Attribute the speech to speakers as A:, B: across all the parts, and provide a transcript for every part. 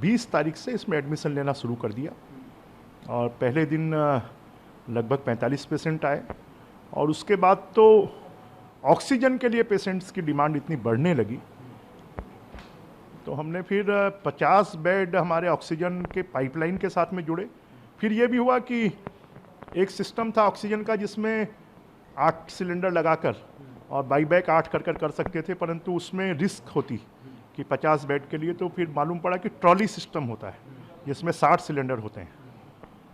A: 20 तारीख से इसमें एडमिशन लेना शुरू कर दिया और पहले दिन लगभग 45 पेशेंट आए और उसके बाद तो ऑक्सीजन के लिए पेशेंट्स की डिमांड इतनी बढ़ने लगी तो हमने फिर 50 बेड हमारे ऑक्सीजन के पाइपलाइन के साथ में जुड़े। फिर ये भी हुआ कि एक सिस्टम था ऑक्सीजन का जिसमें 8 सिलेंडर लगाकर और बाईबैक 8 कर सकते थे, परंतु उसमें रिस्क होती कि 50 बेड के लिए, तो फिर मालूम पड़ा कि ट्रॉली सिस्टम होता है जिसमें 60 सिलेंडर होते हैं।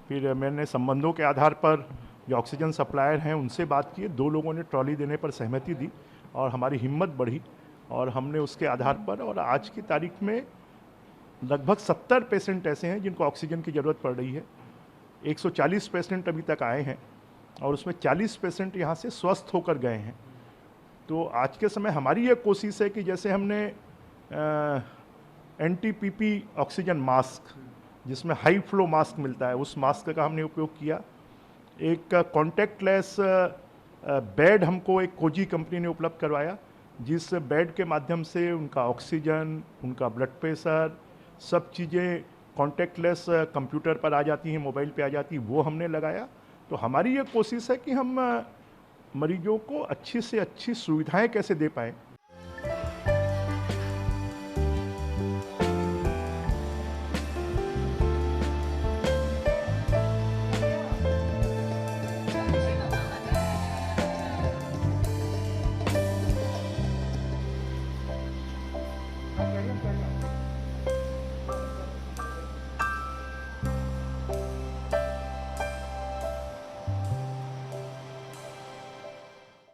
A: फिर मैंने संबंधों के आधार पर जो ऑक्सीजन सप्लायर हैं उनसे बात की, 2 लोगों ने ट्रॉली देने पर सहमति दी और हमारी हिम्मत बढ़ी और हमने उसके आधार पर, और आज की तारीख में लगभग 70 पेशेंट ऐसे हैं जिनको ऑक्सीजन की ज़रूरत पड़ रही है। 140 पेशेंट अभी तक आए हैं और उसमें 40 पेशेंट यहाँ से स्वस्थ होकर गए हैं। तो आज के समय हमारी ये कोशिश है कि जैसे हमने NTPP ऑक्सीजन मास्क, जिसमें हाई फ्लो मास्क मिलता है, उस मास्क का हमने उपयोग किया। एक कॉन्टैक्टलेस बेड हमको एक कोजी कंपनी ने उपलब्ध करवाया, जिस बेड के माध्यम से उनका ऑक्सीजन, उनका ब्लड प्रेशर, सब चीज़ें कॉन्टैक्टलेस कंप्यूटर पर आ जाती हैं, मोबाइल पे आ जाती, वो हमने लगाया। तो हमारी ये कोशिश है कि हम मरीजों को अच्छी से अच्छी सुविधाएं कैसे दे पाएँ।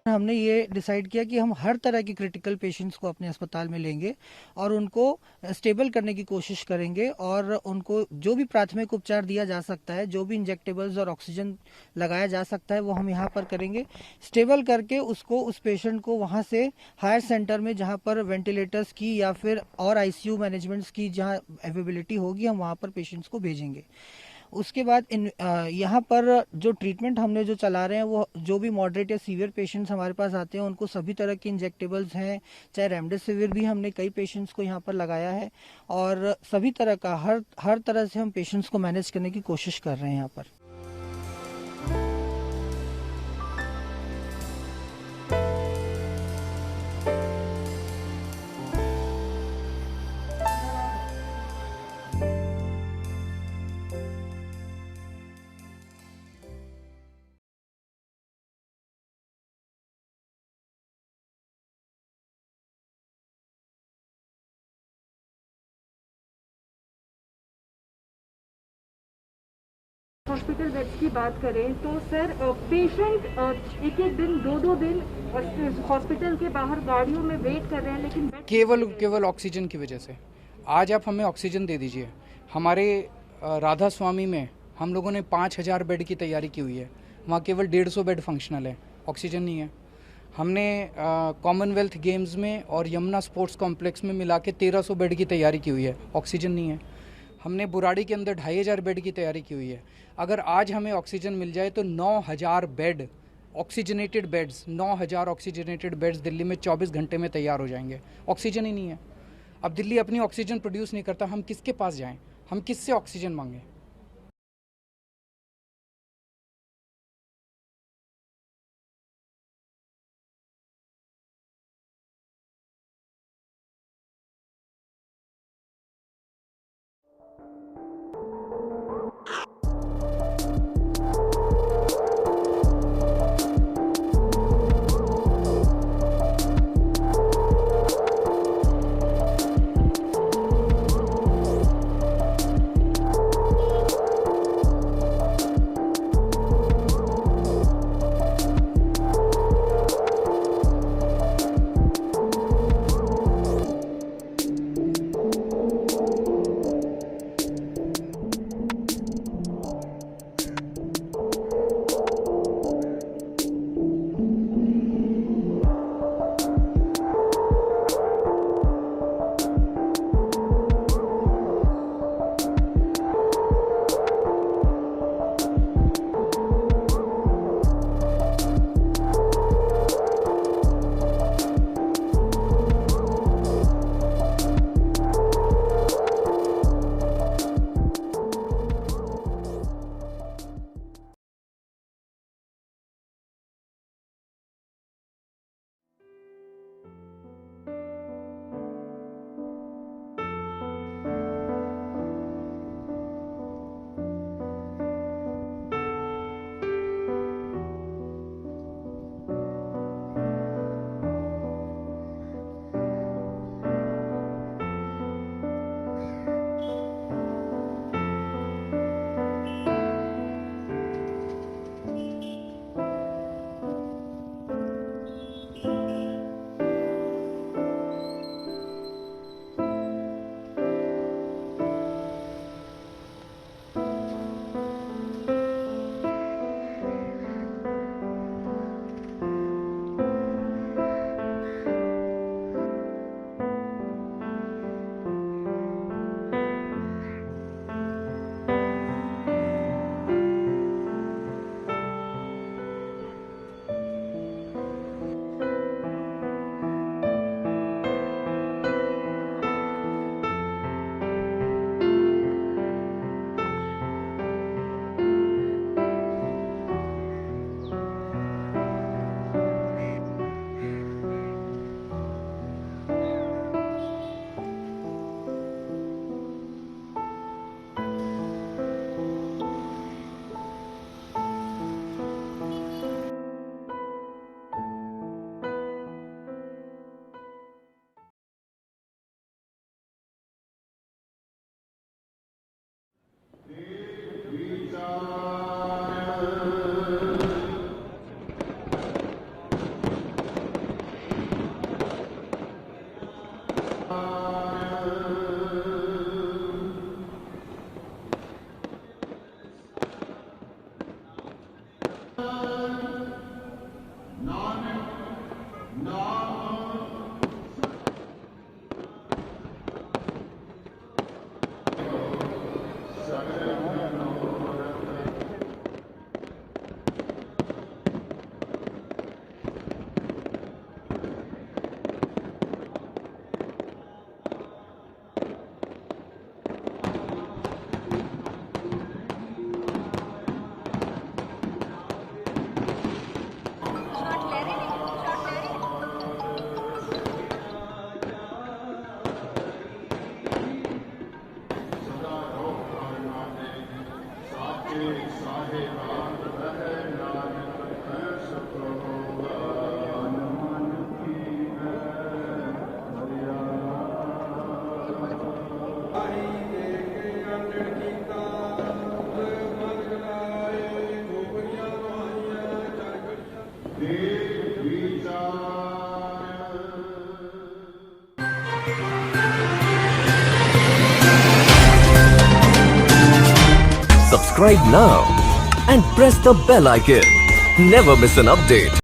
B: हमने ये डिसाइड किया कि हम हर तरह के क्रिटिकल पेशेंट्स को अपने अस्पताल में लेंगे और उनको स्टेबल करने की कोशिश करेंगे और उनको जो भी प्राथमिक उपचार दिया जा सकता है, जो भी इंजेक्टेबल्स और ऑक्सीजन लगाया जा सकता है, वो हम यहाँ पर करेंगे। स्टेबल करके उसको, उस पेशेंट को वहाँ से हायर सेंटर में जहाँ पर वेंटिलेटर्स की या फिर और ICU मैनेजमेंट्स की जहाँ अवेलेबिलिटी होगी, हम वहाँ पर पेशेंट्स को भेजेंगे। उसके बाद यहाँ पर जो ट्रीटमेंट हमने जो चला रहे हैं, वो जो भी मॉडरेट या सीवियर पेशेंट्स हमारे पास आते हैं उनको सभी तरह के इंजेक्टेबल्स हैं, चाहे रेमडेसिविर भी हमने कई पेशेंट्स को यहाँ पर लगाया है और सभी तरह का हर तरह से हम पेशेंट्स को मैनेज करने की कोशिश कर रहे हैं यहाँ पर।
C: हॉस्पिटल बेड्स की बात करें तो सर, पेशेंट एक दिन 2 दिन हॉस्पिटल के बाहर गाड़ियों में वेट कर रहे हैं, लेकिन
D: केवल ऑक्सीजन की वजह से। आज आप हमें ऑक्सीजन दे दीजिए। हमारे राधा स्वामी में हम लोगों ने 5000 बेड की तैयारी की हुई है, वहाँ केवल 150 बेड फंक्शनल है, ऑक्सीजन नहीं है। हमने कॉमनवेल्थ गेम्स में और यमुना स्पोर्ट्स कॉम्प्लेक्स में मिला के 1300 बेड की तैयारी की हुई है, ऑक्सीजन नहीं है। हमने बुराड़ी के अंदर 2500 बेड की तैयारी की हुई है। अगर आज हमें ऑक्सीजन मिल जाए तो 9000 bed oxygenated beds, 9000 oxygenated beds Delhi में 24 घंटे में तैयार हो जाएंगे। ऑक्सीजन ही नहीं है। अब दिल्ली अपनी ऑक्सीजन प्रोड्यूस नहीं करता, हम किसके पास जाएं? हम किससे ऑक्सीजन मांगें?
E: Subscribe now and press the bell icon. Never miss an update.